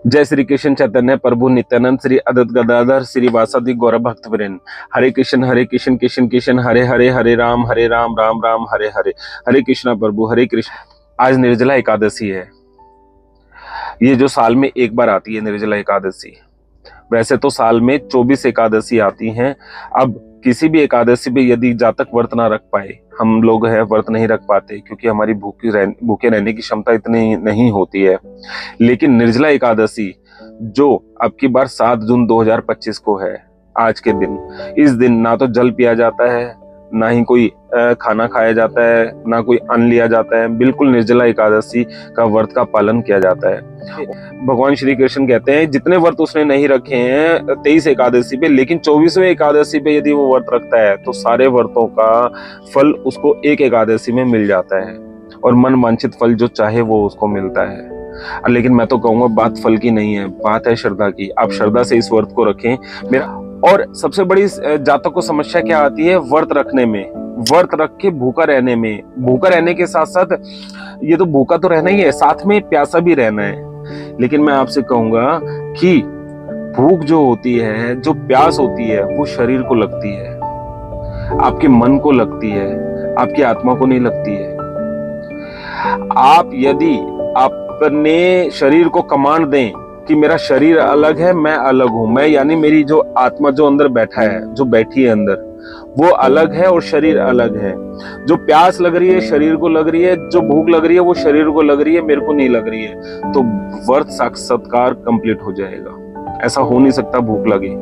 जय श्री कृष्ण चैतन्य प्रभु नित्यानंद श्री अद्वैत गदाधर श्री वासुदेव गौर भक्त वृंद। हरे कृष्ण कृष्ण कृष्ण हरे हरे, हरे राम राम राम हरे हरे। हरे कृष्णा प्रभु हरे कृष्ण। आज निर्जला एकादशी है। ये जो साल में एक बार आती है निर्जला एकादशी। वैसे तो साल में 24 एकादशी आती हैं। अब किसी भी एकादशी पे यदि जातक व्रत ना रख पाए, हम लोग है व्रत नहीं रख पाते क्योंकि हमारी भूखे रहने की क्षमता इतनी नहीं होती है। लेकिन निर्जला एकादशी जो अब की बार 7 जून 2025 को है, आज के दिन, इस दिन ना तो जल पिया जाता है, ना ही कोई खाना खाया जाता है, ना कोई अन्न लिया जाता है। बिल्कुल निर्जला एकादशी का व्रत का पालन किया जाता है। भगवान श्री कृष्ण कहते हैं जितने व्रत उसने नहीं रखे हैं 23 एकादशी पे, लेकिन 24वें एकादशी पे यदि वो व्रत रखता है तो सारे व्रतों का फल उसको एक एकादशी में मिल जाता है और मन वांछित फल जो चाहे वो उसको मिलता है। लेकिन मैं तो कहूंगा बात फल की नहीं है, बात है श्रद्धा की। आप श्रद्धा से इस व्रत को रखें। मेरा और सबसे बड़ी जातक को समस्या क्या आती है व्रत रखने में, व्रत रख के भूखा रहने में। भूखा रहने के साथ साथ ये तो भूखा तो रहना ही है, साथ में प्यासा भी रहना है। लेकिन मैं आपसे कहूंगा कि भूख जो होती है, जो प्यास होती है, वो शरीर को लगती है, आपके मन को लगती है, आपकी आत्मा को नहीं लगती है। आप यदि अपने शरीर को कमांड दें कि मेरा शरीर अलग है, मैं अलग हूं, मैं यानी मेरी जो आत्मा जो अंदर बैठा है, जो बैठी है अंदर, वो अलग है और शरीर अलग है। जो प्यास लग रही है शरीर को लग रही है, जो भूख लग रही है वो शरीर को लग रही है, मेरे को नहीं लग रही है, तो व्रत साक्षात्कार कंप्लीट हो जाएगा। ऐसा हो नहीं सकता भूख लगे।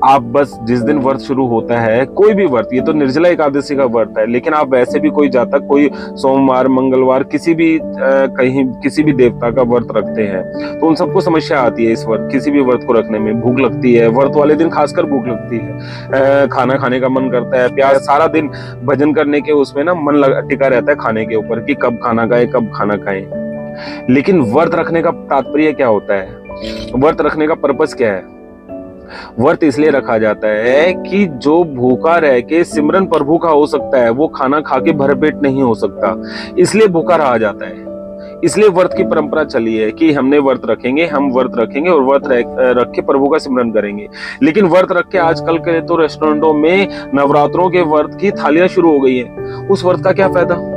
आप बस जिस दिन व्रत शुरू होता है, कोई भी व्रत, ये तो निर्जला एकादशी का व्रत है, लेकिन आप वैसे भी कोई जातक कोई सोमवार मंगलवार किसी भी कहीं किसी भी देवता का व्रत रखते हैं तो उन सबको समस्या आती है इस व्रत, किसी भी व्रत को रखने में भूख लगती है। व्रत वाले दिन खासकर भूख लगती है, खाना खाने का मन करता है, प्यास, सारा दिन भजन करने के उसमें ना मन टिका रहता है खाने के ऊपर कि कब खाना खाए कब खाना खाए। लेकिन व्रत रखने का तात्पर्य क्या होता है, व्रत रखने का पर्पस क्या है? व्रत इसलिए रखा जाता है कि जो भूखा रह के सिमरन प्रभु का हो सकता है, वो खाना खा के भरपेट नहीं हो सकता, इसलिए भूखा रहा जाता है। इसलिए व्रत की परंपरा चली है कि हमने व्रत रखेंगे, हम व्रत रखेंगे और व्रत रख के प्रभु का सिमरन करेंगे। लेकिन व्रत रख के आजकल के तो रेस्टोरेंटों में नवरात्रों के व्रत की थालियां शुरू हो गई है। उस व्रत का क्या फायदा?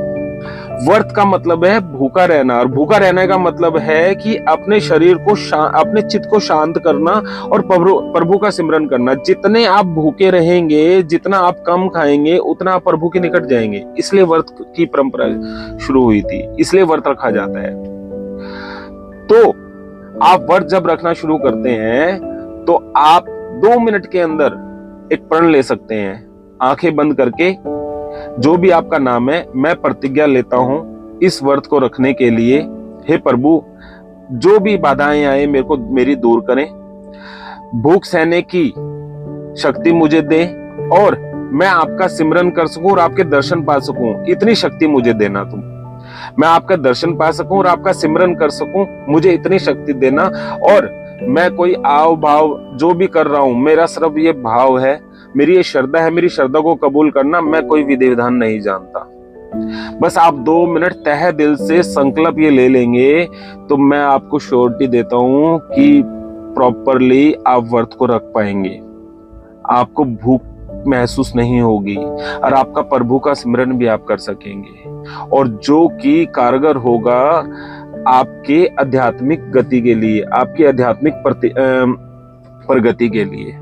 व्रत का मतलब है भूखा रहना, और भूखा रहने का मतलब है कि अपने शरीर को अपने चित्त को शांत करना और प्रभु का सिमरन करना। जितने आप भूखे रहेंगे, जितना आप कम खाएंगे, उतना आप प्रभु के निकट जाएंगे। इसलिए व्रत की परंपरा शुरू हुई थी, इसलिए व्रत रखा जाता है। तो आप व्रत जब रखना शुरू करते हैं तो आप 2 मिनट के अंदर एक प्रण ले सकते हैं, आंखें बंद करके। जो भी आपका नाम है, मैं प्रतिज्ञा लेता हूं इस व्रत को रखने के लिए, हे प्रभु जो भी बाधाएं आए मेरे को मेरी दूर करें, भूख सहने की शक्ति मुझे दें और मैं आपका सिमरन कर सकूं और आपके दर्शन पा सकूं, इतनी शक्ति मुझे देना तुम। मैं आपका दर्शन पा सकूं और आपका सिमरन कर सकूं, मुझे इतनी शक्ति देना। और मैं कोई आव भाव जो भी कर रहा हूं, मेरा सिर्फ ये भाव है, मेरी ये श्रद्धा है, मेरी श्रद्धा को कबूल करना। मैं कोई विधि विधान नहीं जानता। बस आप 2 मिनट तहे दिल से संकल्प ये ले लेंगे तो मैं आपको श्योरिटी देता हूं कि प्रॉपरली आप व्रत को रख पाएंगे। आपको भूख महसूस नहीं होगी और आपका प्रभु का सिमरन भी आप कर सकेंगे, और जो कि कारगर होगा आपके आध्यात्मिक गति के लिए, आपकी आध्यात्मिक प्रगति के लिए।